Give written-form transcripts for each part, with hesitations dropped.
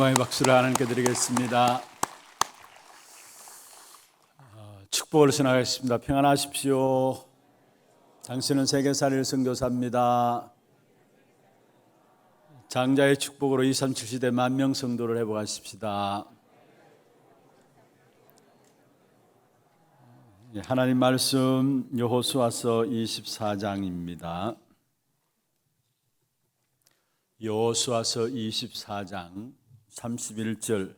영광의 박수를 하나님께 드리겠습니다. 축복을 전하겠습니다. 평안하십시오. 당신은 세계살일 선교사입니다. 장자의 축복으로 237시대 만명 성도를 회복하십시다. 하나님 말씀 여호수아서 24장입니다. 여호수아서 24장 31절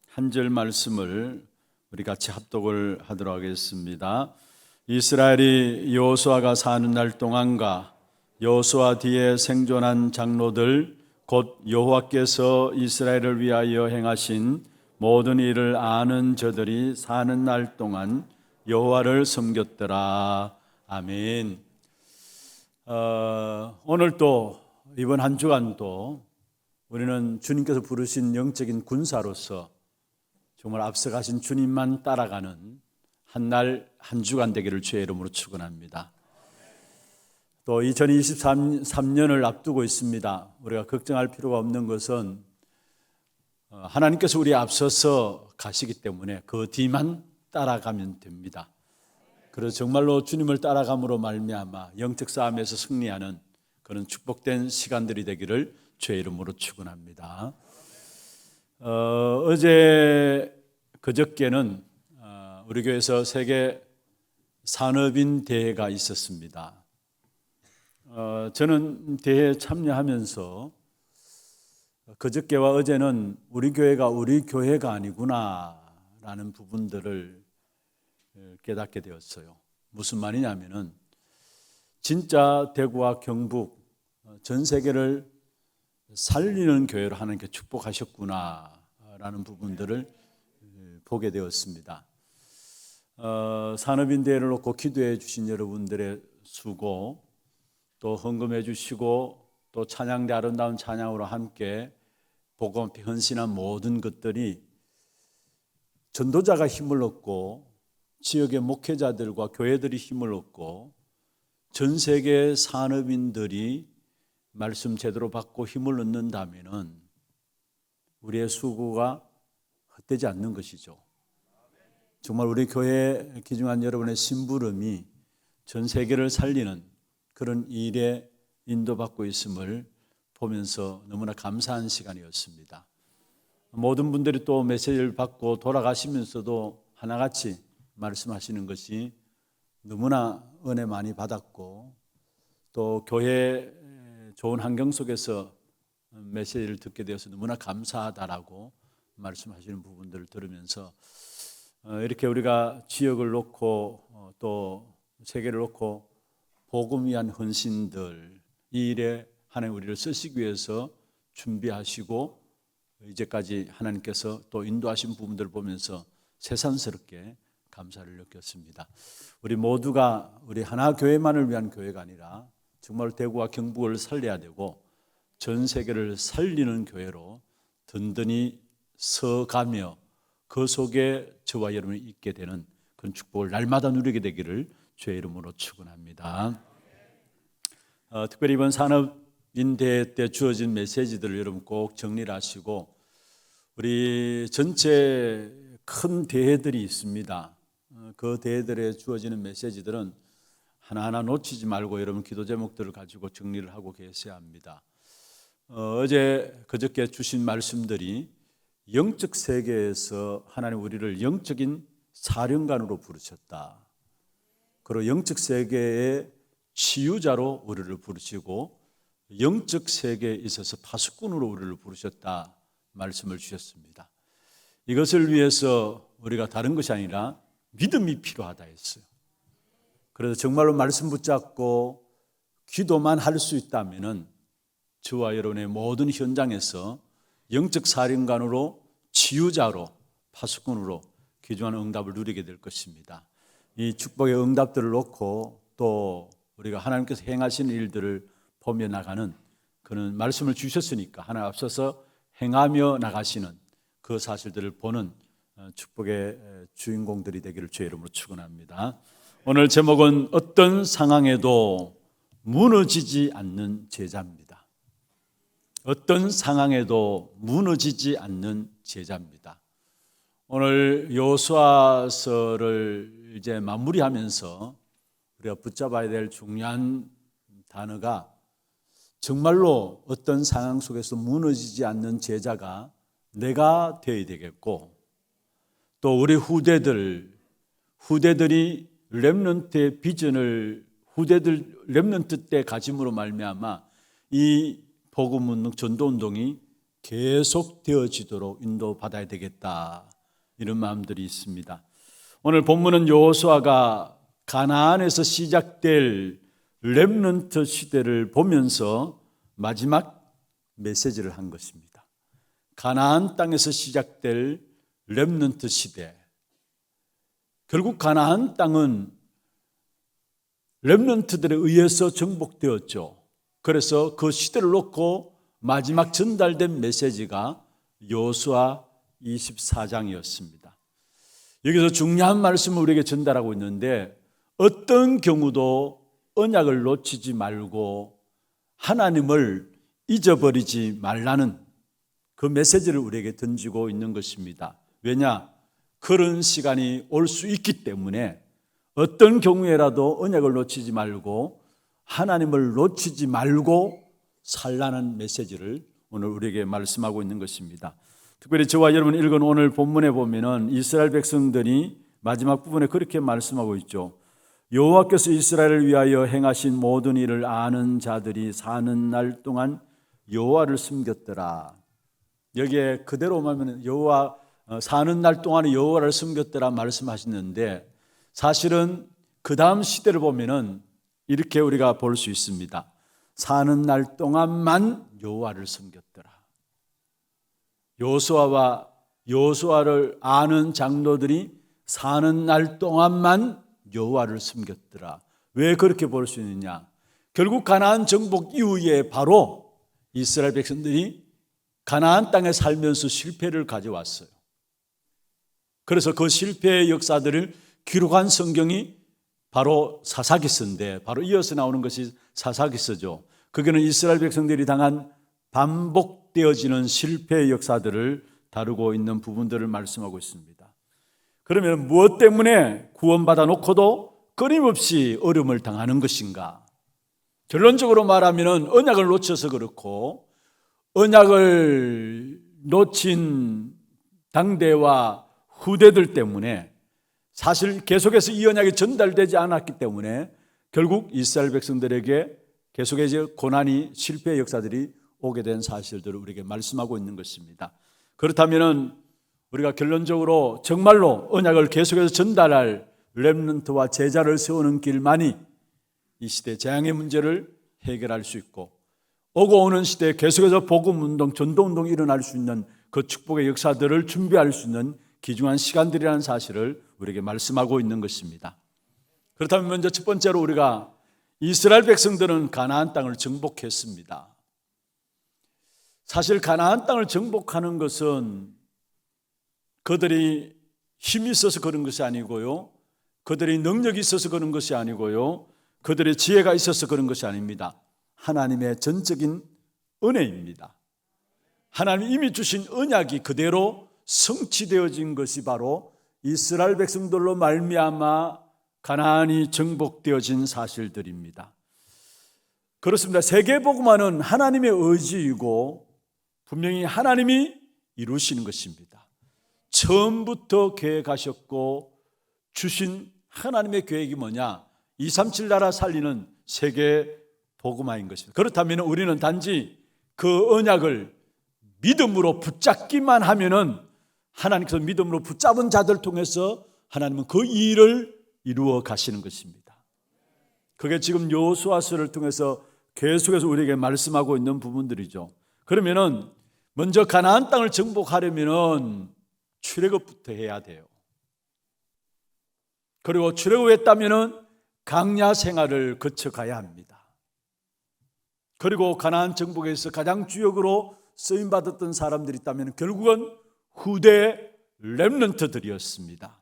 한 절 말씀을 우리 같이 합독을 하도록 하겠습니다. 이스라엘이 여호수아가 사는 날 동안과 여호수아 뒤에 생존한 장로들 곧 여호와께서 이스라엘을 위하여 행하신 모든 일을 아는 저들이 사는 날 동안 여호와를 섬겼더라. 아멘. 오늘 또 이번 한 주간도 우리는 주님께서 부르신 영적인 군사로서 정말 앞서가신 주님만 따라가는 한 날 한 주간 되기를 주의 이름으로 축원합니다. 또 2023년을 앞두고 있습니다. 우리가 걱정할 필요가 없는 것은 하나님께서 우리 앞서서 가시기 때문에 그 뒤만 따라가면 됩니다. 그래서 정말로 주님을 따라감으로 말미암아 영적 싸움에서 승리하는 그런 축복된 시간들이 되기를 주의 이름으로 축원합니다. 어제 그저께는 우리 교회에서 세계 산업인 대회가 있었습니다. 저는 대회에 참여하면서 그저께와 어제는 우리 교회가 아니구나라는 부분들을 깨닫게 되었어요. 무슨 말이냐면은 진짜 대구와 경북 전 세계를 살리는 교회로 하나님께 축복하셨구나라는 부분들을 보게 되었습니다. 산업인 대회를 놓고 기도해 주신 여러분들의 수고, 또 헌금해 주시고 또 찬양대 아름다운 찬양으로 함께 복음 앞에 헌신한 모든 것들이 전도자가 힘을 얻고 지역의 목회자들과 교회들이 힘을 얻고 전 세계 산업인들이 말씀 제대로 받고 힘을 얻는다면은 우리의 수고가 헛되지 않는 것이죠. 정말 우리 교회에 기중한 여러분의 심부름이 전 세계를 살리는 그런 일에 인도받고 있음을 보면서 너무나 감사한 시간이었습니다. 모든 분들이 또 메시지를 받고 돌아가시면서도 하나같이 말씀하시는 것이 너무나 은혜 많이 받았고 또 교회 좋은 환경 속에서 메시지를 듣게 되어서 너무나 감사하다라고 말씀하시는 부분들을 들으면서 이렇게 우리가 지역을 놓고 또 세계를 놓고 복음 위한 헌신들 이 일에 하나님 우리를 쓰시기 위해서 준비하시고 이제까지 하나님께서 또 인도하신 부분들을 보면서 새삼스럽게 감사를 느꼈습니다. 우리 모두가 우리 하나 교회만을 위한 교회가 아니라 정말 대구와 경북을 살려야 되고 전 세계를 살리는 교회로 든든히 서가며 그 속에 저와 여러분이 있게 되는 그런 축복을 날마다 누리게 되기를 주의 이름으로 축원합니다. 특별히 이번 산업인 대회 때 주어진 메시지들을 여러분 꼭 정리를 하시고 우리 전체 큰 대회들이 있습니다. 그 대회들에 주어지는 메시지들은 하나하나 놓치지 말고 여러분 기도 제목들을 가지고 정리를 하고 계셔야 합니다. 어제 그저께 주신 말씀들이 영적 세계에서 하나님 우리를 영적인 사령관으로 부르셨다. 그리고 영적 세계의 치유자로 우리를 부르시고 영적 세계에 있어서 파수꾼으로 우리를 부르셨다 말씀을 주셨습니다. 이것을 위해서 우리가 다른 것이 아니라 믿음이 필요하다 했어요. 그래서 정말로 말씀 붙잡고 기도만 할 수 있다면은 저와 여러분의 모든 현장에서 영적 사령관으로 치유자로 파수꾼으로 귀중한 응답을 누리게 될 것입니다. 이 축복의 응답들을 놓고 또 우리가 하나님께서 행하신 일들을 보며 나가는 그런 말씀을 주셨으니까 하나님 앞서서 행하며 나가시는 그 사실들을 보는 축복의 주인공들이 되기를 주의 이름으로 축원합니다. 오늘 제목은 어떤 상황에도 무너지지 않는 제자입니다. 어떤 상황에도 무너지지 않는 제자입니다. 오늘 여호수아서를 이제 마무리하면서 우리가 붙잡아야 될 중요한 단어가 정말로 어떤 상황 속에서 무너지지 않는 제자가 내가 되어야 되겠고, 또 우리 후대들이 렘넌트의 비전을 렘넌트 때 가짐으로 말미암아 이 복음운동, 전도운동이 계속 되어지도록 인도받아야 되겠다, 이런 마음들이 있습니다. 오늘 본문은 여호수아가 가나안에서 시작될 렘넌트 시대를 보면서 마지막 메시지를 한 것입니다. 가나안 땅에서 시작될 렘넌트 시대. 결국 가나안 땅은 렘넌트들에 의해서 정복되었죠. 그래서 그 시대를 놓고 마지막 전달된 메시지가 여호수아 24장이었습니다. 여기서 중요한 말씀을 우리에게 전달하고 있는데, 어떤 경우도 언약을 놓치지 말고 하나님을 잊어버리지 말라는 그 메시지를 우리에게 던지고 있는 것입니다. 왜냐? 그런 시간이 올 수 있기 때문에 어떤 경우에라도 언약을 놓치지 말고 하나님을 놓치지 말고 살라는 메시지를 오늘 우리에게 말씀하고 있는 것입니다. 특별히 저와 여러분 읽은 오늘 본문에 보면은 이스라엘 백성들이 마지막 부분에 그렇게 말씀하고 있죠. 여호와께서 이스라엘을 위하여 행하신 모든 일을 아는 자들이 사는 날 동안 여호와를 숨겼더라. 여기에 그대로 말하면 여호와 사는 날 동안에 여호와를 숨겼더라 말씀하시는데, 사실은 그 다음 시대를 보면은 이렇게 우리가 볼 수 있습니다. 사는 날 동안만 여호와를 숨겼더라. 여호수아를 아는 장로들이 사는 날 동안만 여호와를 숨겼더라. 왜 그렇게 볼 수 있느냐? 결국 가나안 정복 이후에 바로 이스라엘 백성들이 가나안 땅에 살면서 실패를 가져왔어요. 그래서 그 실패의 역사들을 기록한 성경이 바로 사사기서인데, 바로 이어서 나오는 것이 사사기서죠. 거기는 이스라엘 백성들이 당한 반복되어지는 실패의 역사들을 다루고 있는 부분들을 말씀하고 있습니다. 그러면 무엇 때문에 구원받아 놓고도 끊임없이 어려움을 당하는 것인가? 결론적으로 말하면 언약을 놓쳐서 그렇고, 언약을 놓친 당대와 후대들 때문에, 사실 계속해서 이 언약이 전달되지 않았기 때문에 결국 이스라엘 백성들에게 계속해서 고난이, 실패의 역사들이 오게 된 사실들을 우리에게 말씀하고 있는 것입니다. 그렇다면 우리가 결론적으로 정말로 언약을 계속해서 전달할 렘넌트와 제자를 세우는 길만이 이 시대 재앙의 문제를 해결할 수 있고, 오고 오는 시대에 계속해서 복음운동, 전도운동이 일어날 수 있는 그 축복의 역사들을 준비할 수 있는 귀중한 시간들이라는 사실을 우리에게 말씀하고 있는 것입니다. 그렇다면 먼저 첫 번째로 우리가 이스라엘 백성들은 가나안 땅을 정복했습니다. 사실 가나안 땅을 정복하는 것은 그들이 힘이 있어서 그런 것이 아니고요, 그들이 능력이 있어서 그런 것이 아니고요, 그들의 지혜가 있어서 그런 것이 아닙니다. 하나님의 전적인 은혜입니다. 하나님이 이미 주신 언약이 그대로 성취되어진 것이 바로 이스라엘 백성들로 말미암아 가나안이 정복되어진 사실들입니다. 그렇습니다. 세계복음화는 하나님의 의지이고 분명히 하나님이 이루시는 것입니다. 처음부터 계획하셨고 주신 하나님의 계획이 뭐냐? 237 나라 살리는 세계복음화인 것입니다. 그렇다면 우리는 단지 그 언약을 믿음으로 붙잡기만 하면은, 하나님께서 믿음으로 붙잡은 자들 통해서 하나님은 그 일을 이루어 가시는 것입니다. 그게 지금 여호수아서를 통해서 계속해서 우리에게 말씀하고 있는 부분들이죠. 그러면은 먼저 가나안 땅을 정복하려면은 출애굽부터 해야 돼요. 그리고 출애굽했다면은 광야 생활을 거쳐 가야 합니다. 그리고 가나안 정복에서 가장 주역으로 쓰임 받았던 사람들이 있다면 결국은 후대 렘넌트들이었습니다.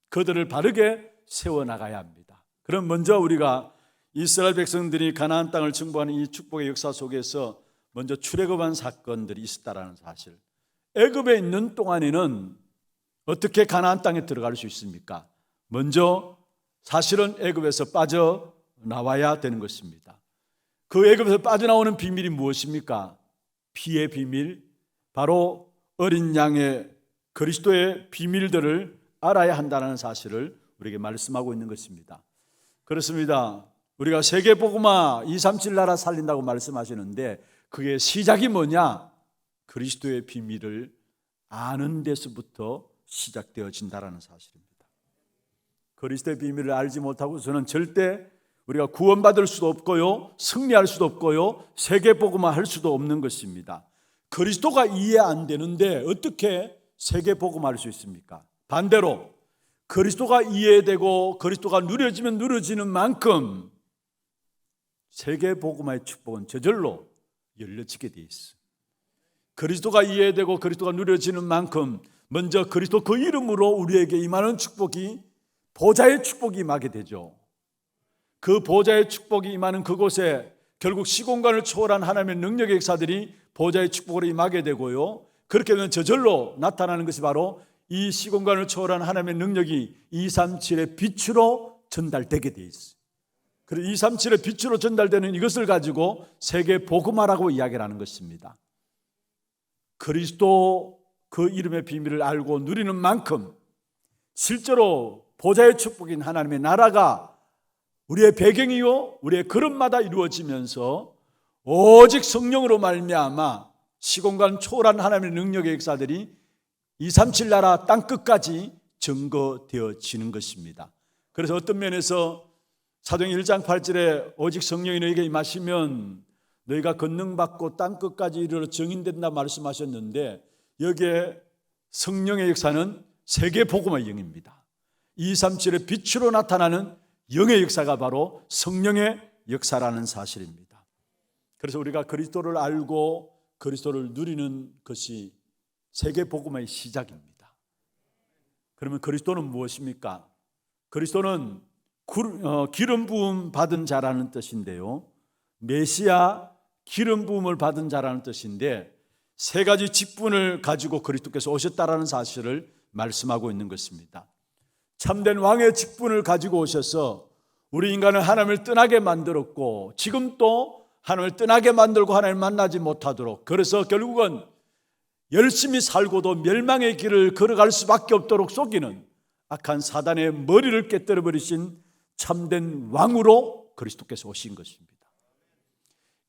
그들을 바르게 세워나가야 합니다. 그럼 먼저 우리가 이스라엘 백성들이 가나안 땅을 정복하는 이 축복의 역사 속에서 먼저 출애굽한 사건들이 있었다라는 사실. 애굽에 있는 동안에는 어떻게 가나안 땅에 들어갈 수 있습니까? 먼저 사실은 애굽에서 빠져나와야 되는 것입니다. 그 애굽에서 빠져나오는 비밀이 무엇입니까? 피의 비밀, 바로 어린 양의 그리스도의 비밀들을 알아야 한다는 사실을 우리에게 말씀하고 있는 것입니다. 그렇습니다. 우리가 세계복음화 237 나라 살린다고 말씀하시는데 그게 시작이 뭐냐? 그리스도의 비밀을 아는 데서부터 시작되어진다는 사실입니다. 그리스도의 비밀을 알지 못하고서는 절대 우리가 구원받을 수도 없고요, 승리할 수도 없고요, 세계복음화 할 수도 없는 것입니다. 그리스도가 이해 안 되는데 어떻게 세계복음화할 수 있습니까? 반대로 그리스도가 이해되고 그리스도가 누려지면 누려지는 만큼 세계복음화의 축복은 저절로 열려지게 돼 있어요. 그리스도가 이해되고 그리스도가 누려지는 만큼 먼저 그리스도 그 이름으로 우리에게 임하는 축복이 보좌의 축복이 임하게 되죠. 그 보좌의 축복이 임하는 그곳에 결국 시공간을 초월한 하나님의 능력의 역사들이 보좌의 축복으로 임하게 되고요. 그렇게 되면 저절로 나타나는 것이 바로 이 시공간을 초월한 하나님의 능력이 237의 빛으로 전달되게 돼 있어요. 그리고 237의 빛으로 전달되는 이것을 가지고 세계 복음화라고 이야기를 하는 것입니다. 그리스도 그 이름의 비밀을 알고 누리는 만큼 실제로 보좌의 축복인 하나님의 나라가 우리의 배경이요 우리의 걸음마다 이루어지면서 오직 성령으로 말미암아 시공간 초월한 하나님의 능력의 역사들이 237 나라 땅끝까지 증거되어지는 것입니다. 그래서 어떤 면에서 사도행 1장 8절에 오직 성령이 너희에게 임하시면 너희가 권능받고 땅끝까지 이르러 증인된다 말씀하셨는데 여기에 성령의 역사는 세계복음화의 영입니다. 237의 빛으로 나타나는 영의 역사가 바로 성령의 역사라는 사실입니다. 그래서 우리가 그리스도를 알고 그리스도를 누리는 것이 세계복음화의 시작입니다. 그러면 그리스도는 무엇입니까? 그리스도는 기름 부음 받은 자라는 뜻인데요, 메시아 기름 부음을 받은 자라는 뜻인데 세 가지 직분을 가지고 그리스도께서 오셨다라는 사실을 말씀하고 있는 것입니다. 참된 왕의 직분을 가지고 오셔서 우리 인간을 하나님을 떠나게 만들었고 지금 또 하나님을 떠나게 만들고 하나님을 만나지 못하도록, 그래서 결국은 열심히 살고도 멸망의 길을 걸어갈 수밖에 없도록 속이는 악한 사단의 머리를 깨뜨려 버리신 참된 왕으로 그리스도께서 오신 것입니다.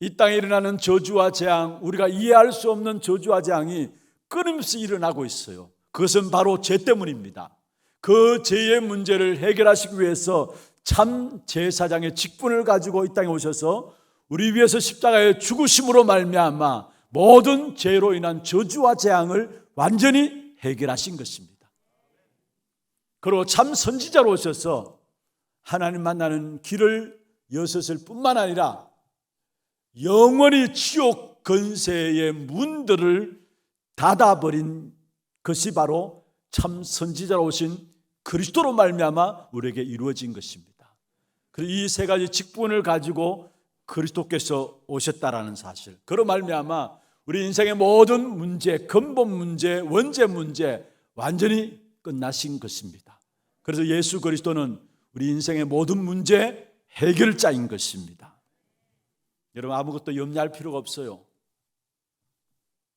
이 땅에 일어나는 저주와 재앙, 우리가 이해할 수 없는 저주와 재앙이 끊임없이 일어나고 있어요. 그것은 바로 죄 때문입니다. 그 죄의 문제를 해결하시기 위해서 참 제사장의 직분을 가지고 이 땅에 오셔서 우리 위해서 십자가의 죽으심으로 말미암아 모든 죄로 인한 저주와 재앙을 완전히 해결하신 것입니다. 그리고 참 선지자로 오셔서 하나님 만나는 길을 여셨을 뿐만 아니라 영원히 지옥 근세의 문들을 닫아버린 것이 바로 참 선지자로 오신 그리스도로 말미암아 우리에게 이루어진 것입니다. 그리고 이 세 가지 직분을 가지고 그리스도께서 오셨다라는 사실, 그로 말미암아 우리 인생의 모든 문제, 근본 문제, 원죄 문제 완전히 끝나신 것입니다. 그래서 예수 그리스도는 우리 인생의 모든 문제 해결자인 것입니다. 여러분, 아무것도 염려할 필요가 없어요.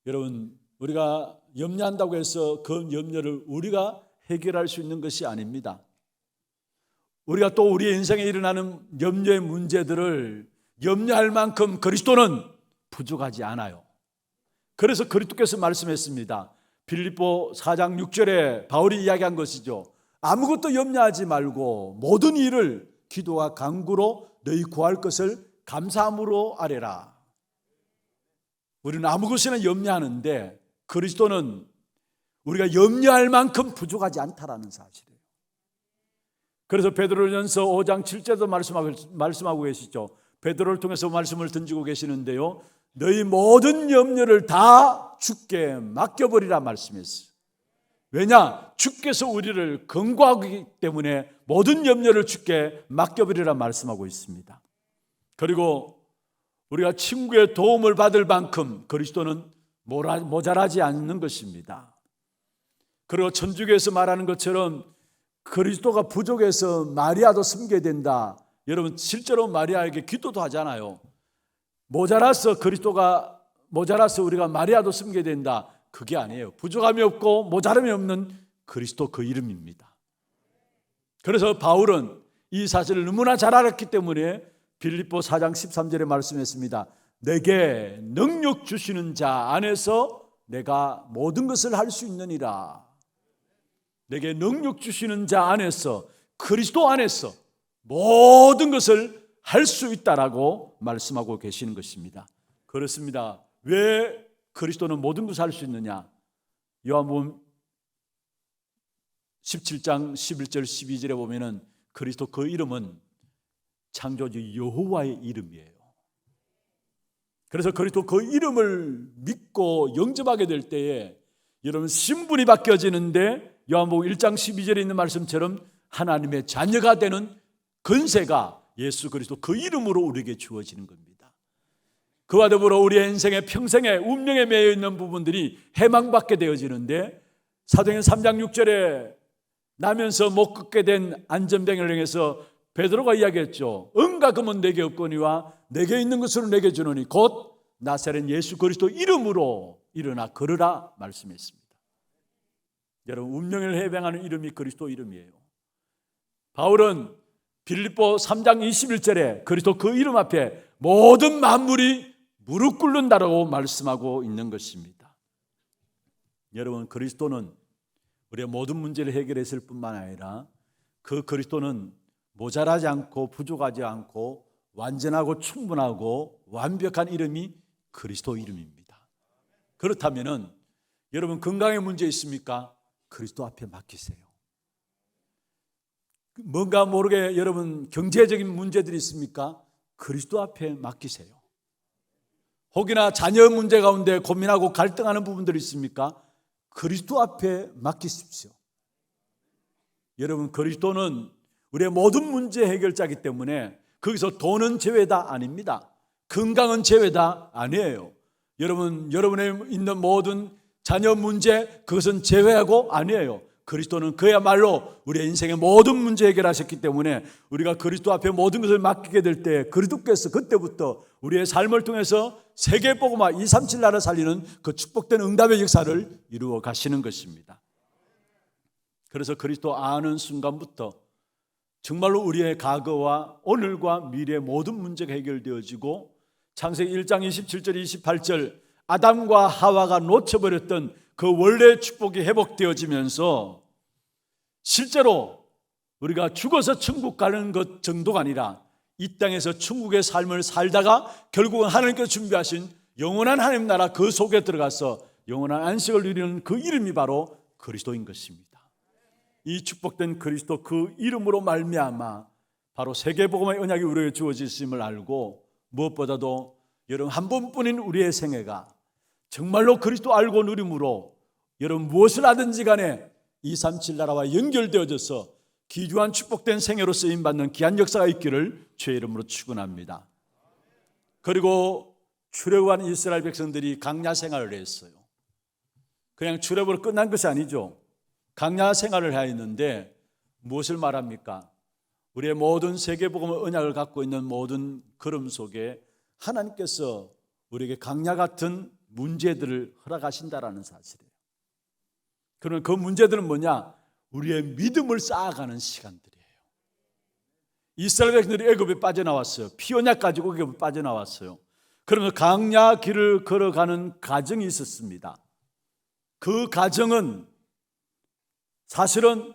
여러분, 우리가 염려한다고 해서 그 염려를 우리가 해결할 수 있는 것이 아닙니다. 우리가 또 우리의 인생에 일어나는 염려의 문제들을 염려할 만큼 그리스도는 부족하지 않아요. 그래서 그리스도께서 말씀했습니다. 빌립보 4장 6절에 바울이 이야기한 것이죠. 아무것도 염려하지 말고 모든 일을 기도와 간구로 너희 구할 것을 감사함으로 아뢰라. 우리는 아무 것이나 염려하는데 그리스도는 우리가 염려할 만큼 부족하지 않다라는 사실이에요. 그래서 베드로전서 5장 7절도 말씀하고 계시죠. 베드로를 통해서 말씀을 던지고 계시는데요, 너희 모든 염려를 다 주께 맡겨버리라 말씀했어요. 왜냐? 주께서 우리를 권고하기 때문에 모든 염려를 주께 맡겨버리라 말씀하고 있습니다. 그리고 우리가 친구의 도움을 받을 만큼 그리스도는 모자라지 않는 것입니다. 그리고 천주교에서 말하는 것처럼 그리스도가 부족해서 마리아도 섬겨야 된다. 여러분 실제로 마리아에게 기도도 하잖아요. 모자라서 우리가 마리아도 섬겨야 된다. 그게 아니에요. 부족함이 없고 모자람이 없는 그리스도 그 이름입니다. 그래서 바울은 이 사실을 너무나 잘 알았기 때문에 빌립보 4장 13절에 말씀했습니다. 내게 능력 주시는 자 안에서 내가 모든 것을 할 수 있느니라. 내게 능력 주시는 자 안에서, 그리스도 안에서 모든 것을 할 수 있다라고 말씀하고 계시는 것입니다. 그렇습니다. 왜 그리스도는 모든 것을 할 수 있느냐? 요한복음 17장 11절 12절에 보면은 그리스도 그 이름은 창조주 여호와의 이름이에요. 그래서 그리스도 그 이름을 믿고 영접하게 될 때에 여러분 신분이 바뀌어지는데 요한복음 1장 12절에 있는 말씀처럼 하나님의 자녀가 되는 권세가 예수 그리스도 그 이름으로 우리에게 주어지는 겁니다. 그와 더불어 우리의 인생의 평생의 운명에 매여 있는 부분들이 해망받게 되어지는데 사도행전 3장 6절에 나면서 못 걷게 된 안전병을 향해서 베드로가 이야기했죠. 은과 금은 내게 없거니와 내게 있는 것으로 내게 주노니 곧 나사렛 예수 그리스도 이름으로 일어나 걸으라 말씀했습니다. 여러분 운명을 해방하는 이름이 그리스도 이름이에요. 바울은 빌립보 3장 21절에 그리스도 그 이름 앞에 모든 만물이 무릎 꿇는다라고 말씀하고 있는 것입니다. 여러분 그리스도는 우리의 모든 문제를 해결했을 뿐만 아니라 그 그리스도는 모자라지 않고 부족하지 않고 완전하고 충분하고 완벽한 이름이 그리스도 이름입니다. 그렇다면은 여러분 건강에 문제 있습니까? 그리스도 앞에 맡기세요. 뭔가 모르게 여러분 경제적인 문제들이 있습니까? 그리스도 앞에 맡기세요. 혹이나 자녀 문제 가운데 고민하고 갈등하는 부분들이 있습니까? 그리스도 앞에 맡기십시오. 여러분 그리스도는 우리의 모든 문제 해결자이기 때문에 거기서 돈은 제외다 아닙니다. 건강은 제외다 아니에요. 여러분의 있는 모든 자녀 문제 그것은 제외하고 아니에요. 그리스도는 그야말로 우리의 인생의 모든 문제 해결하셨기 때문에 우리가 그리스도 앞에 모든 것을 맡기게 될 때 그리스도께서 그때부터 우리의 삶을 통해서 세계복음화 237 나라 살리는 그 축복된 응답의 역사를 이루어 가시는 것입니다. 그래서 그리스도 아는 순간부터 정말로 우리의 과거와 오늘과 미래의 모든 문제가 해결되어지고 창세기 1장 27절 28절 아담과 하와가 놓쳐버렸던 그 원래의 축복이 회복되어지면서 실제로 우리가 죽어서 천국 가는 것 정도가 아니라 이 땅에서 천국의 삶을 살다가 결국은 하나님께서 준비하신 영원한 하나님 나라 그 속에 들어가서 영원한 안식을 누리는 그 이름이 바로 그리스도인 것입니다. 이 축복된 그리스도 그 이름으로 말미암아 바로 세계복음의 언약이 우리에게 주어졌음을 알고 무엇보다도 여러분 한 번뿐인 우리의 생애가 정말로 그리스도 알고 누림으로 여러분 무엇을 하든지 간에 237 나라와 연결되어져서 귀중한 축복된 생애로 쓰임받는 귀한 역사가 있기를 주의 이름으로 축원합니다. 그리고 출애굽한 이스라엘 백성들이 광야 생활을 했어요. 그냥 출애굽으로 끝난 것이 아니죠. 광야 생활을 하였는데 무엇을 말합니까? 우리의 모든 세계복음의 언약을 갖고 있는 모든 걸음 속에 하나님께서 우리에게 광야 같은 문제들을 허락하신다라는 사실이에요. 그러면 그 문제들은 뭐냐? 우리의 믿음을 쌓아가는 시간들이에요. 이스라엘 백성들이 애굽에 빠져나왔어요. 피언약 가지고 애굽에 빠져나왔어요. 그러면 광야 길을 걸어가는 과정이 있었습니다. 그 과정은 사실은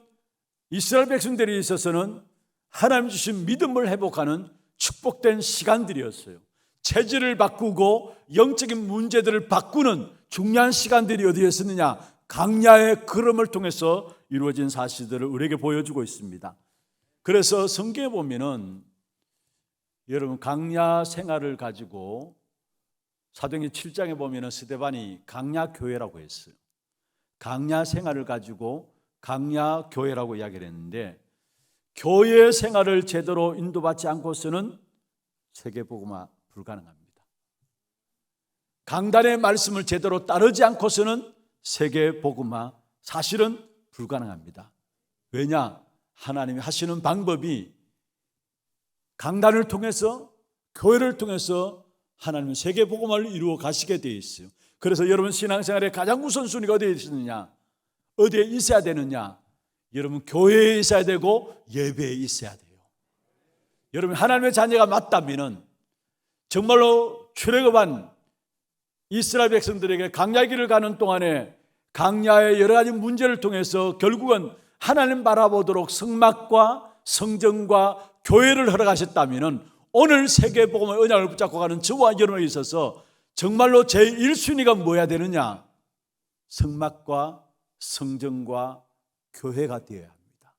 이스라엘 백성들이 있어서는 하나님 주신 믿음을 회복하는 축복된 시간들이었어요. 체질을 바꾸고 영적인 문제들을 바꾸는 중요한 시간들이 어디에 있었느냐? 광야의 걸음을 통해서 이루어진 사실들을 우리에게 보여주고 있습니다. 그래서 성경에 보면은 여러분 광야 생활을 가지고 사도행전 7장에 보면은 스데반이 광야 교회라고 했어요. 광야 생활을 가지고 광야 교회라고 이야기를 했는데 교회 생활을 제대로 인도받지 않고서는 세계복음화 불가능합니다. 강단의 말씀을 제대로 따르지 않고서는 세계 복음화 사실은 불가능합니다. 왜냐? 하나님이 하시는 방법이 강단을 통해서, 교회를 통해서 하나님은 세계 복음화를 이루어 가시게 되어 있어요. 그래서 여러분 신앙생활의 가장 우선순위가 어디에 있느냐? 어디에 있어야 되느냐? 여러분 교회에 있어야 되고 예배에 있어야 돼요. 여러분 하나님의 자녀가 맞다면 정말로 출애굽한 이스라엘 백성들에게 광야길을 가는 동안에 광야의 여러 가지 문제를 통해서 결국은 하나님 바라보도록 성막과 성전과 교회를 허락하셨다면 오늘 세계복음의 언약을 붙잡고 가는 저와 여러분에 있어서 정말로 제1순위가 뭐야 되느냐? 성막과 성전과 교회가 되어야 합니다.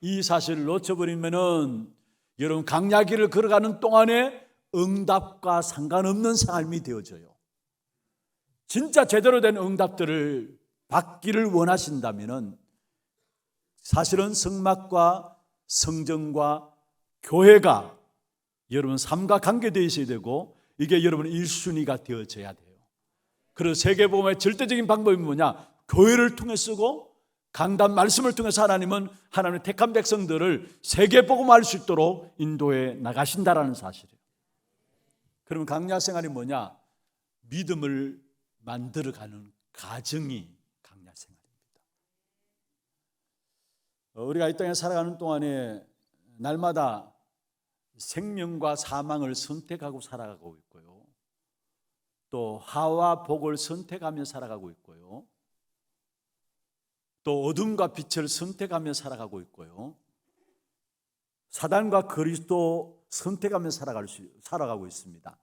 이 사실을 놓쳐버리면은 여러분 광야길을 걸어가는 동안에 응답과 상관없는 삶이 되어져요. 진짜 제대로 된 응답들을 받기를 원하신다면은 사실은 성막과 성전과 교회가 여러분 삶과 관계되어 있어야 되고 이게 여러분 1순위가 되어져야 돼요. 그래서 세계복음의 절대적인 방법이 뭐냐? 교회를 통해 쓰고 강단 말씀을 통해서 하나님은 하나님의 택한 백성들을 세계복음화할 수 있도록 인도해 나가신다라는 사실이에요. 그러면 강야 생활이 뭐냐? 믿음을 만들어가는 가정이 강야 생활입니다. 우리가 이 땅에 살아가는 동안에 날마다 생명과 사망을 선택하고 살아가고 있고요. 또 하와 복을 선택하며 살아가고 있고요. 또 어둠과 빛을 선택하며 살아가고 있고요. 사단과 그리스도 선택하며 살아가고 있습니다.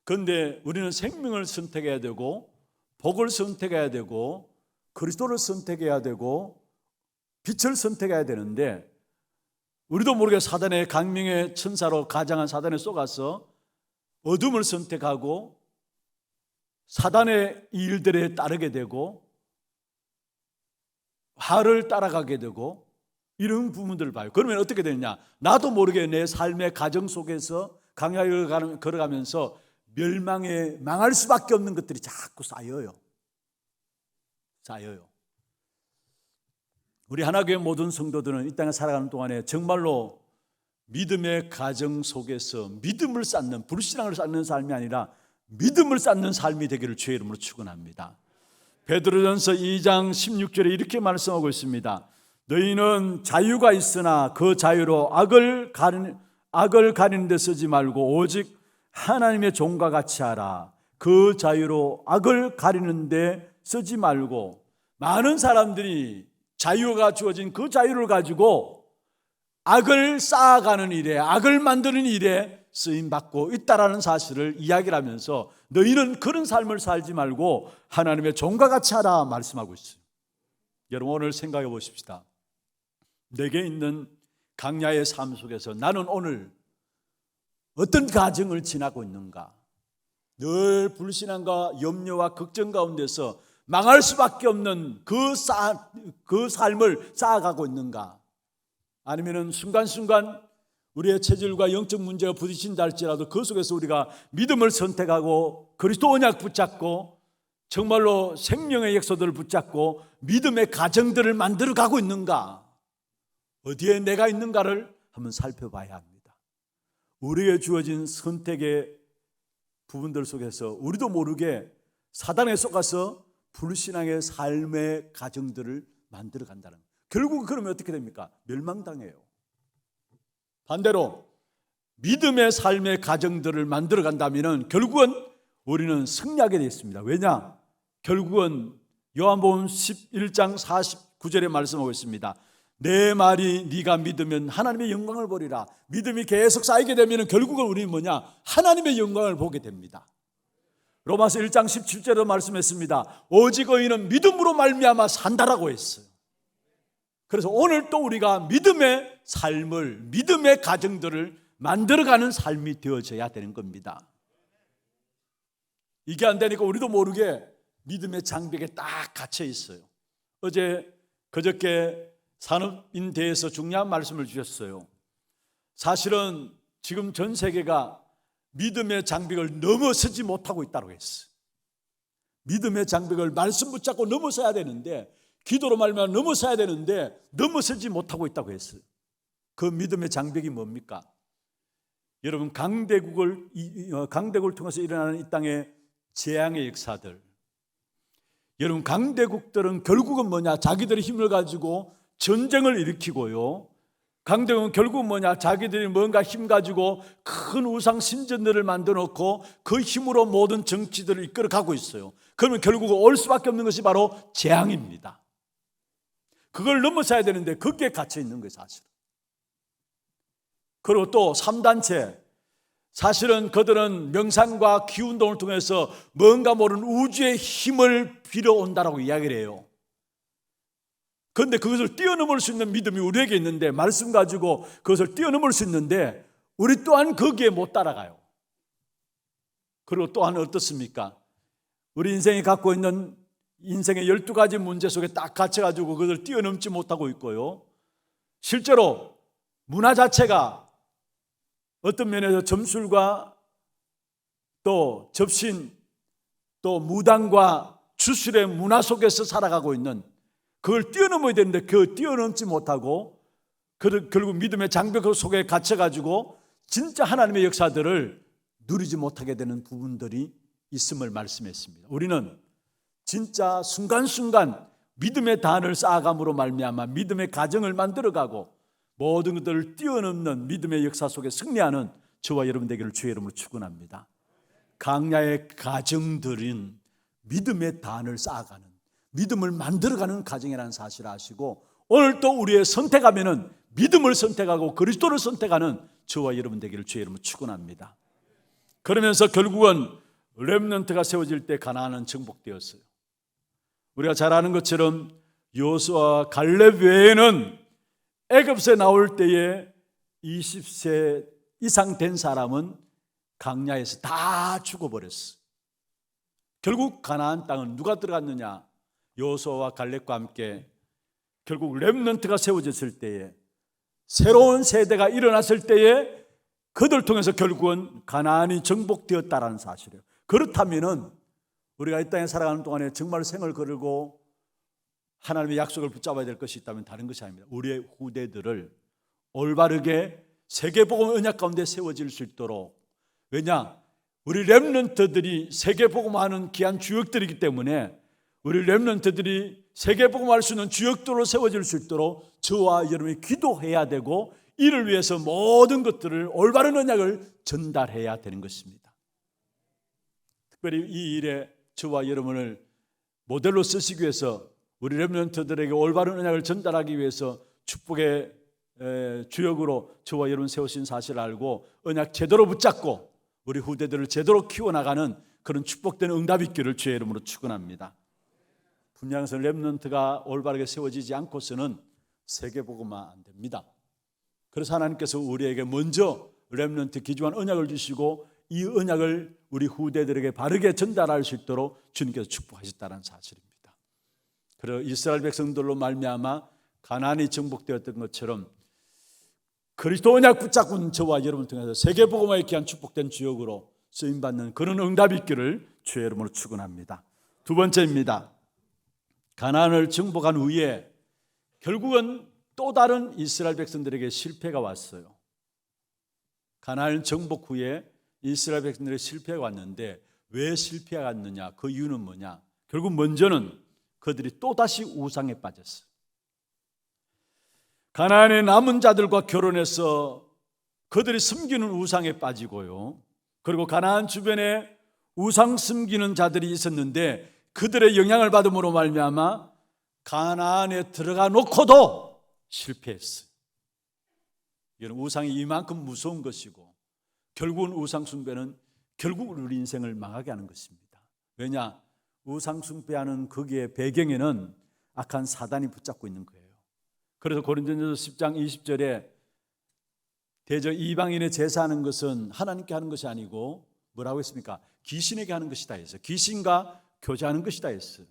그런데 우리는 생명을 선택해야 되고 복을 선택해야 되고 그리스도를 선택해야 되고 빛을 선택해야 되는데 우리도 모르게 사단의 강명의 천사로 가장한 사단에 속아서 어둠을 선택하고 사단의 일들에 따르게 되고 화를 따라가게 되고 이런 부분들을 봐요. 그러면 어떻게 되느냐? 나도 모르게 내 삶의 가정 속에서 강야를 걸어가면서 망할 수밖에 없는 것들이 자꾸 쌓여요. 우리 하나교회 모든 성도들은 이 땅에 살아가는 동안에 정말로 믿음의 가정 속에서 믿음을 쌓는, 불신앙을 쌓는 삶이 아니라 믿음을 쌓는 삶이 되기를 주의 이름으로 축원합니다. 베드로전서 2장 16절에 이렇게 말씀하고 있습니다. 너희는 자유가 있으나 그 자유로 악을 가리는 데 쓰지 말고 오직 하나님의 종과 같이 하라. 그 자유로 악을 가리는 데 쓰지 말고. 많은 사람들이 자유가 주어진 그 자유를 가지고 악을 쌓아가는 일에, 악을 만드는 일에 쓰임받고 있다라는 사실을 이야기를 하면서 너희는 그런 삶을 살지 말고 하나님의 종과 같이 하라 말씀하고 있어요. 여러분 오늘 생각해 보십시다. 내게 있는 강야의 삶 속에서 나는 오늘 어떤 가정을 지나고 있는가? 늘 불신앙과 염려와 걱정 가운데서 망할 수밖에 없는 그 삶을 쌓아가고 있는가? 아니면은 순간순간 우리의 체질과 영적 문제가 부딪힌다 할지라도 그 속에서 우리가 믿음을 선택하고 그리스도 언약 붙잡고 정말로 생명의 역사들을 붙잡고 믿음의 가정들을 만들어 가고 있는가? 어디에 내가 있는가를 한번 살펴봐야 합니다. 우리에게 주어진 선택의 부분들 속에서 우리도 모르게 사단에 속아서 불신앙의 삶의 가정들을 만들어 간다는 거예요. 결국 그러면 어떻게 됩니까? 멸망당해요. 반대로 믿음의 삶의 가정들을 만들어 간다면 결국은 우리는 승리하게 되어 있습니다. 왜냐? 결국은 요한복음 11장 49절에 말씀하고 있습니다. 내 말이 네가 믿으면 하나님의 영광을 보리라. 믿음이 계속 쌓이게 되면 결국은 우리는 뭐냐? 하나님의 영광을 보게 됩니다. 로마서 1장 17절에 말씀했습니다. 오직 의인은 믿음으로 말미암아 산다라고 했어요. 그래서 오늘 또 우리가 믿음의 삶을, 믿음의 가정들을 만들어가는 삶이 되어져야 되는 겁니다. 이게 안 되니까 우리도 모르게 믿음의 장벽에 딱 갇혀 있어요. 그저께 산업인대에서 중요한 말씀을 주셨어요. 사실은 지금 전 세계가 믿음의 장벽을 넘어서지 못하고 있다고 했어요. 믿음의 장벽을 말씀 붙잡고 넘어서야 되는데, 기도로 말미암아 넘어서야 되는데 넘어서지 못하고 있다고 했어요. 그 믿음의 장벽이 뭡니까? 여러분, 강대국을 통해서 일어나는 이 땅의 재앙의 역사들, 여러분, 강대국들은 결국은 뭐냐? 자기들의 힘을 가지고 전쟁을 일으키고요, 강대국은 결국은 뭐냐? 자기들이 뭔가 힘 가지고 큰 우상 신전들을 만들어 놓고 그 힘으로 모든 정치들을 이끌어 가고 있어요. 그러면 결국 올 수밖에 없는 것이 바로 재앙입니다. 그걸 넘어서야 되는데 거기에 갇혀 있는 거예요, 사실은. 그리고 또 3단체, 사실은 그들은 명상과 기운동을 통해서 뭔가 모르는 우주의 힘을 빌어온다라고 이야기를 해요. 그런데 그것을 뛰어넘을 수 있는 믿음이 우리에게 있는데, 말씀 가지고 그것을 뛰어넘을 수 있는데 우리 또한 거기에 못 따라가요. 그리고 또한 어떻습니까? 우리 인생이 갖고 있는 인생의 12가지 문제 속에 딱 갇혀가지고 그것을 뛰어넘지 못하고 있고요, 실제로 문화 자체가 어떤 면에서 점술과 또 접신, 또 무당과 주술의 문화 속에서 살아가고 있는, 그걸 뛰어넘어야 되는데 그 뛰어넘지 못하고 결국 믿음의 장벽 속에 갇혀가지고 진짜 하나님의 역사들을 누리지 못하게 되는 부분들이 있음을 말씀했습니다. 우리는 진짜 순간순간 믿음의 단을 쌓아감으로 말미암아 믿음의 가정을 만들어가고 모든 것들을 뛰어넘는 믿음의 역사 속에 승리하는 저와 여러분 되기를 주의 이름으로 축원합니다. 강야의 가정들은 믿음의 단을 쌓아가는, 믿음을 만들어가는 가정이라는 사실을 아시고, 오늘 또 우리의 선택하면은 믿음을 선택하고 그리스도를 선택하는 저와 여러분 되기를 주의 이름으로 축원합니다. 그러면서 결국은 렘넌트가 세워질 때 가나안은 정복되었어요. 우리가 잘 아는 것처럼 여호수아와 갈렙 외에는 애굽에 나올 때에 20세 이상 된 사람은 강야에서 다 죽어버렸어요. 결국 가나안 땅은 누가 들어갔느냐? 여호수아와 갈렙과 함께 결국 렘넌트가 세워졌을 때에, 새로운 세대가 일어났을 때에 그들 통해서 결국은 가나안이 정복되었다라는 사실이에요. 그렇다면은 우리가 이 땅에 살아가는 동안에 정말 생을 거르고 하나님의 약속을 붙잡아야 될 것이 있다면 다른 것이 아닙니다. 우리의 후대들을 올바르게 세계복음 언약 가운데 세워질 수 있도록, 왜냐? 우리 렘넌트들이 세계복음하는 귀한 주역들이기 때문에 우리 렘넌트들이 세계복음할 수 있는 주역들로 세워질 수 있도록 저와 여러분이 기도해야 되고, 이를 위해서 모든 것들을 올바른 언약을 전달해야 되는 것입니다. 특별히 이 일에 저와 여러분을 모델로 쓰시기 위해서 우리 렘넌트들에게 올바른 언약을 전달하기 위해서 축복의 주역으로 저와 여러분 세우신 사실을 알고 언약 제대로 붙잡고 우리 후대들을 제대로 키워나가는 그런 축복된 응답이 있기를 주의 이름으로 축원합니다. 분양선 렘넌트가 올바르게 세워지지 않고서는 세계복음화 안 됩니다. 그래서 하나님께서 우리에게 먼저 렘넌트 귀중한 언약을 주시고 이 언약을 우리 후대들에게 바르게 전달할 수 있도록 주님께서 축복하셨다는 사실입니다. 그리고 이스라엘 백성들로 말미암아 가나안이 정복되었던 것처럼 그리스도 언약 붙잡은 저와 여러분을 통해서 세계복음화에 귀한 축복된 주역으로 쓰임받는 그런 응답이 있기를 주의 이름으로 축원합니다. 두 번째입니다. 가나안을 정복한 후에 결국은 또 다른 이스라엘 백성들에게 실패가 왔어요. 가나안 정복 후에 이스라엘 백성들에게 실패가 왔는데 왜 실패가 왔느냐? 그 이유는 뭐냐? 결국 먼저는 그들이 또다시 우상에 빠졌어요. 가나안의 남은 자들과 결혼해서 그들이 섬기는 우상에 빠지고요, 그리고 가나안 주변에 우상 섬기는 자들이 있었는데 그들의 영향을 받음으로 말미암아 가나안에 들어가 놓고도 실패했어요. 이런 우상이 이만큼 무서운 것이고 결국은 우상 숭배는 결국 우리 인생을 망하게 하는 것입니다. 왜냐? 우상 숭배하는 거기에 배경에는 악한 사단이 붙잡고 있는 거예요. 그래서 고린도전서 10장 20절에 대저 이방인의 제사하는 것은 하나님께 하는 것이 아니고 뭐라고 했습니까? 귀신에게 하는 것이다 했어요. 귀신과 교제하는 것이다 했어요.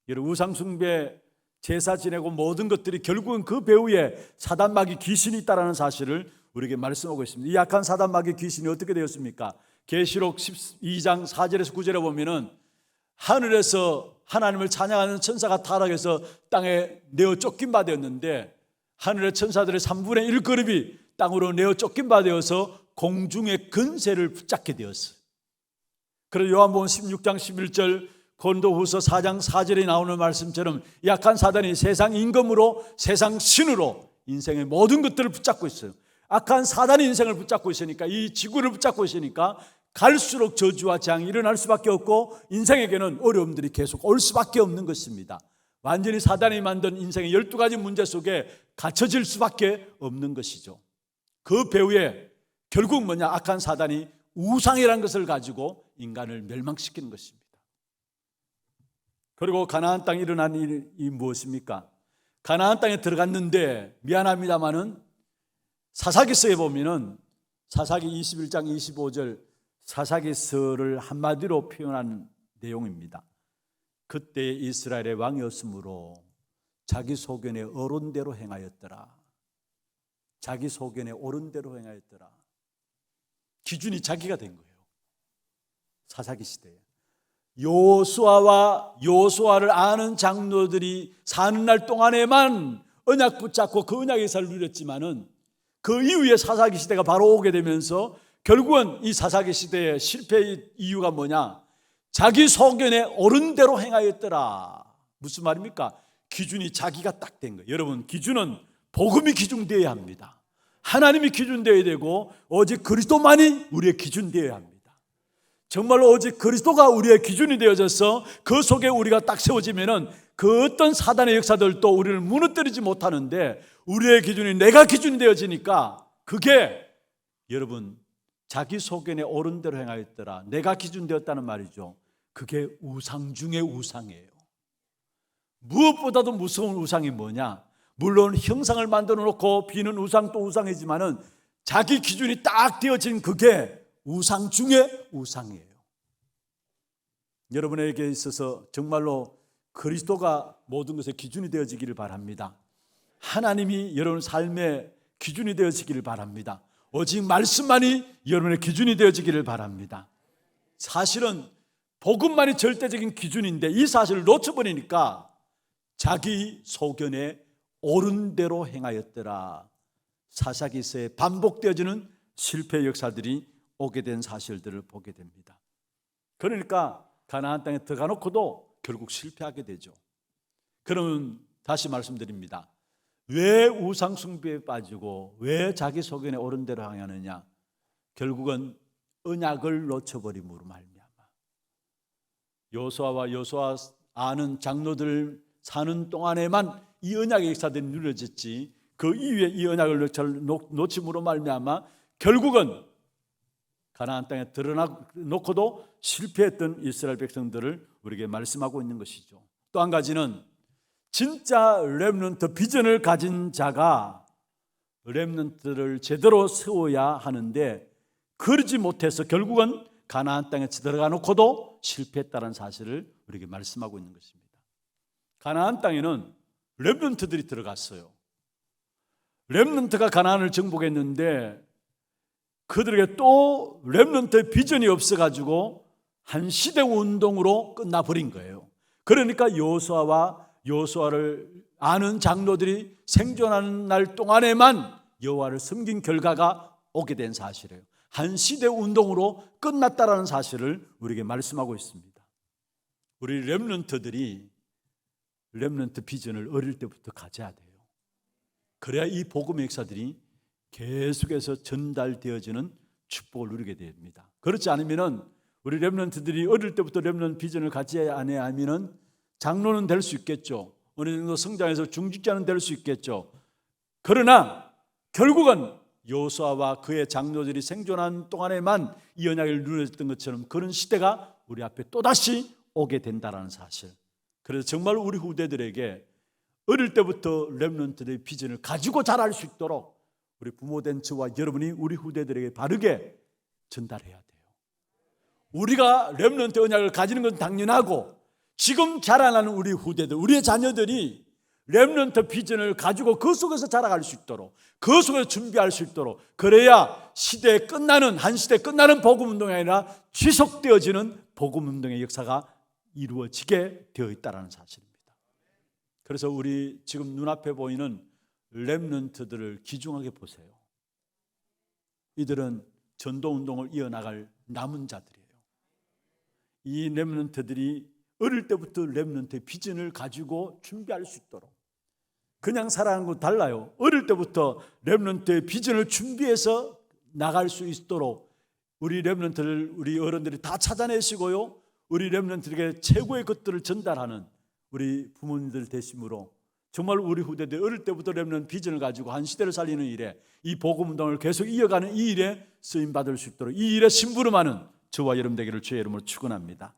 여러분, 우상 숭배, 제사 지내고 모든 것들이 결국은 그 배후에 사단마귀 귀신이 있다는 사실을 우리에게 말씀하고 있습니다. 이 악한 사단마귀 귀신이 어떻게 되었습니까? 계시록 12장 4절에서 9절에 보면은 하늘에서 하나님을 찬양하는 천사가 타락해서 땅에 내어 쫓긴 바 되었는데 하늘의 천사들의 3분의 1 그룹이 땅으로 내어 쫓긴 바 되어서 공중의 근세를 붙잡게 되었어요. 그래서 요한복음 16장 11절, 고린도후서 4장 4절에 나오는 말씀처럼 약한 사단이 세상 임금으로, 세상 신으로 인생의 모든 것들을 붙잡고 있어요. 악한 사단이 인생을 붙잡고 있으니까, 이 지구를 붙잡고 있으니까 갈수록 저주와 재앙이 일어날 수밖에 없고 인생에게는 어려움들이 계속 올 수밖에 없는 것입니다. 완전히 사단이 만든 인생의 12가지 문제 속에 갇혀질 수밖에 없는 것이죠. 그 배후에 결국 뭐냐? 악한 사단이 우상이라는 것을 가지고 인간을 멸망시키는 것입니다. 그리고 가나안 땅에 일어난 일이 무엇입니까? 가나안 땅에 들어갔는데, 미안합니다마는 사사기서에 보면은 사사기 21장 25절 사사기서를 한마디로 표현한 내용입니다. 그때 이스라엘의 왕이었으므로 자기 소견에 옳은 대로 행하였더라. 자기 소견에 옳은 대로 행하였더라. 기준이 자기가 된 거예요. 사사기 시대에 요수아를 아는 장로들이 사는 날 동안에만 언약 붙잡고 그 언약의 역사를 누렸지만은 그 이후에 사사기 시대가 바로 오게 되면서 결국은 이 사사기 시대의 실패의 이유가 뭐냐? 자기 소견에 옳은 대로 행하였더라. 무슨 말입니까? 기준이 자기가 딱 된 거예요. 여러분, 기준은 복음이 기준되어야 합니다. 하나님이 기준되어야 되고 오직 그리스도만이 우리의 기준되어야 합니다. 정말로 오직 그리스도가 우리의 기준이 되어져서 그 속에 우리가 딱 세워지면은 그 어떤 사단의 역사들도 우리를 무너뜨리지 못하는데, 우리의 기준이 내가 기준이 되어지니까 그게 여러분 자기 소견에 옳은 대로 행하였더라. 내가 기준 되었다는 말이죠. 그게 우상 중의 우상이에요. 무엇보다도 무서운 우상이 뭐냐? 물론 형상을 만들어 놓고 비는 우상 또 우상이지만은 자기 기준이 딱 되어진 그게 우상 중의 우상이에요. 여러분에게 있어서 정말로 그리스도가 모든 것의 기준이 되어지기를 바랍니다. 하나님이 여러분 삶의 기준이 되어지기를 바랍니다. 오직 말씀만이 여러분의 기준이 되어지기를 바랍니다. 사실은 복음만이 절대적인 기준인데 이 사실을 놓쳐버리니까 자기 소견에 옳은 대로 행하였더라. 사사기서에 반복되어지는 실패 역사들이 오게 된 사실들을 보게 됩니다. 그러니까 가나안 땅에 들어가 놓고도 결국 실패하게 되죠. 그러면 다시 말씀드립니다. 왜 우상 숭배에 빠지고 왜 자기 소견에 옳은 대로 행하느냐? 결국은 언약을 놓쳐버림으로 말미암아. 요수아와 요수아 아는 장로들 사는 동안에만 이 언약의 역사들이 누려졌지, 그 이후에 이 언약을 놓침으로 말미암아 결국은 가나안 땅에 드러나놓고도 실패했던 이스라엘 백성들을 우리에게 말씀하고 있는 것이죠. 또 한 가지는 진짜 렘넌트 비전을 가진 자가 렘넌트를 제대로 세워야 하는데 그러지 못해서 결국은 가나안 땅에 들어가 놓고도 실패했다는 사실을 우리에게 말씀하고 있는 것입니다. 가나안 땅에는 렘넌트들이 들어갔어요. 렘넌트가 가나안을 정복했는데 그들에게 또 렘넌트의 비전이 없어가지고 한 시대 운동으로 끝나버린 거예요. 그러니까 요수아를 아는 장로들이 생존하는 날 동안에만 여호와를 섬긴 결과가 오게 된 사실이에요. 한 시대 운동으로 끝났다라는 사실을 우리에게 말씀하고 있습니다. 우리 렘넌트들이 렘넌트 비전을 어릴 때부터 가져야 돼요. 그래야 이 복음의 역사들이 계속해서 전달되어지는 축복을 누리게 됩니다. 그렇지 않으면은 우리 렘넌트들이 어릴 때부터 렘넌트 비전을 갖지 않으면은 장로는 될 수 있겠죠. 어느 정도 성장해서 중직자는 될 수 있겠죠. 그러나 결국은 요수아와 그의 장로들이 생존한 동안에만 이 언약을 누렸던 것처럼 그런 시대가 우리 앞에 또다시 오게 된다는 사실. 그래서 정말 우리 후대들에게 어릴 때부터 렘넌트의 비전을 가지고 자랄 수 있도록 우리 부모된 저와 여러분이 우리 후대들에게 바르게 전달해야 돼요. 우리가 렘넌트 언약을 가지는 건 당연하고 지금 자라나는 우리 후대들, 우리의 자녀들이 렘넌트 비전을 가지고 그 속에서 자라갈 수 있도록, 그 속에서 준비할 수 있도록, 그래야 시대에 끝나는, 한 시대에 끝나는 복음운동이 아니라 지속되어지는 복음운동의 역사가 이루어지게 되어 있다는 사실입니다. 그래서 우리 지금 눈앞에 보이는 렘넌트들을 귀중하게 보세요. 이들은 전도운동을 이어나갈 남은 자들이에요. 이 렘넌트들이 어릴 때부터 렘넌트의 비전을 가지고 준비할 수 있도록, 그냥 살아가는 거 달라요. 어릴 때부터 렘넌트의 비전을 준비해서 나갈 수 있도록 우리 렘넌트를, 우리 어른들이 다 찾아내시고요, 우리 렘넌트에게 최고의 것들을 전달하는 우리 부모님들 되심으로 정말 우리 후대들 어릴 때부터 렘넌트 비전을 가지고 한 시대를 살리는 일에, 이 복음운동을 계속 이어가는 이 일에 쓰임받을 수 있도록 이 일에 심부름하는 저와 여러분 되기를 주의 이름으로 축원합니다.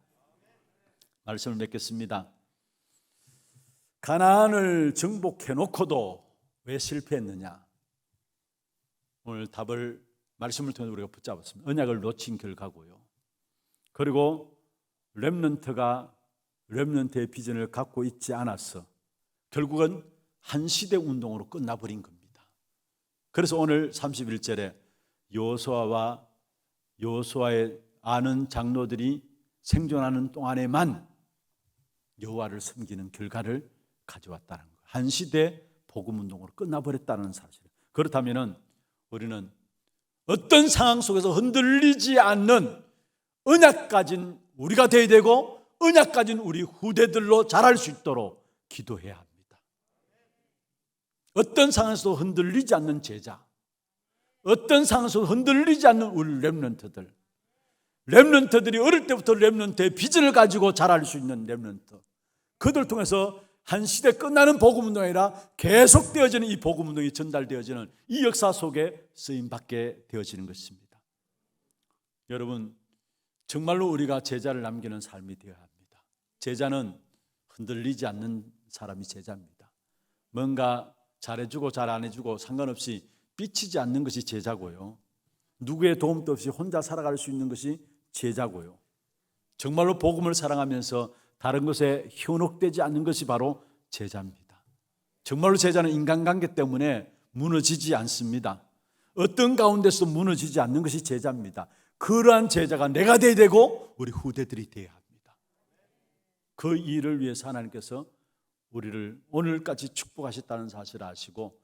말씀을 맺겠습니다. 가나안을 정복해 놓고도 왜 실패했느냐? 오늘 답을 말씀을 통해서 우리가 붙잡았습니다. 언약을 놓친 결과고요. 그리고 렘넌트가 렘넌트의 비전을 갖고 있지 않아서 결국은 한 시대 운동으로 끝나버린 겁니다. 그래서 오늘 31절에 여호수아의 아는 장로들이 생존하는 동안에만 여호와를 섬기는 결과를 가져왔다는 거예요. 한 시대 복음 운동으로 끝나버렸다는 사실. 그렇다면 우리는 어떤 상황 속에서 흔들리지 않는 언약 가진 우리가 되어야 되고, 언약 가진 우리 후대들로 자랄 수 있도록 기도해야 합니다. 어떤 상황에서도 흔들리지 않는 제자, 어떤 상황에서도 흔들리지 않는 우리 렘넌트들이 어릴 때부터 렘넌트의 비전을 가지고 자랄 수 있는 렘넌트, 그들 통해서 한 시대 끝나는 복음운동이 아니라 계속되어지는 이 복음운동이 전달되어지는 이 역사 속에 쓰임받게 되어지는 것입니다. 여러분, 정말로 우리가 제자를 남기는 삶이 되어야 합니다. 제자는 흔들리지 않는 사람이 제자입니다. 뭔가 잘해주고 잘 안 해주고 상관없이 삐치지 않는 것이 제자고요, 누구의 도움도 없이 혼자 살아갈 수 있는 것이 제자고요, 정말로 복음을 사랑하면서 다른 것에 현혹되지 않는 것이 바로 제자입니다. 정말로 제자는 인간관계 때문에 무너지지 않습니다. 어떤 가운데서도 무너지지 않는 것이 제자입니다. 그러한 제자가 내가 되어야 되고 우리 후대들이 되어야 합니다. 그 일을 위해서 하나님께서 우리를 오늘까지 축복하셨다는 사실을 아시고,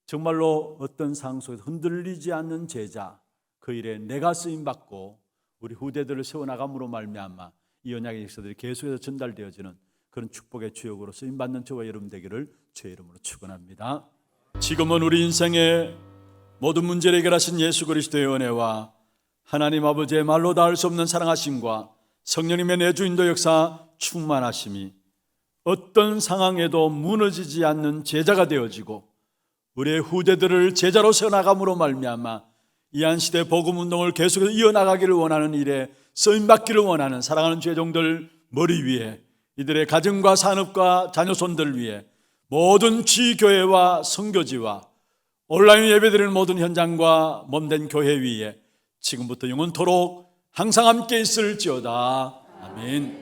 정말로 어떤 상황 속에서 흔들리지 않는 제자, 그 일에 내가 쓰임받고 우리 후대들을 세워나감으로 말미암아 이 언약의 역사들이 계속해서 전달되어지는 그런 축복의 주역으로 쓰임받는 저와 여러분 되기를 주의 이름으로 축원합니다. 지금은 우리 인생의 모든 문제를 해결하신 예수 그리스도의 은혜와 하나님 아버지의 말로 닿을 수 없는 사랑하심과 성령님의 내주인도 역사 충만하심이 어떤 상황에도 무너지지 않는 제자가 되어지고 우리의 후대들을 제자로 세워나감으로 말미암아 이 한 시대 복음 운동을 계속해서 이어나가기를 원하는 일에 쓰임받기를 원하는 사랑하는 죄종들 머리 위에, 이들의 가정과 산업과 자녀손들 위에, 모든 지교회와 선교지와 온라인 예배드리는 모든 현장과 몸된 교회 위에 지금부터 영원토록 항상 함께 있을지어다. 아멘.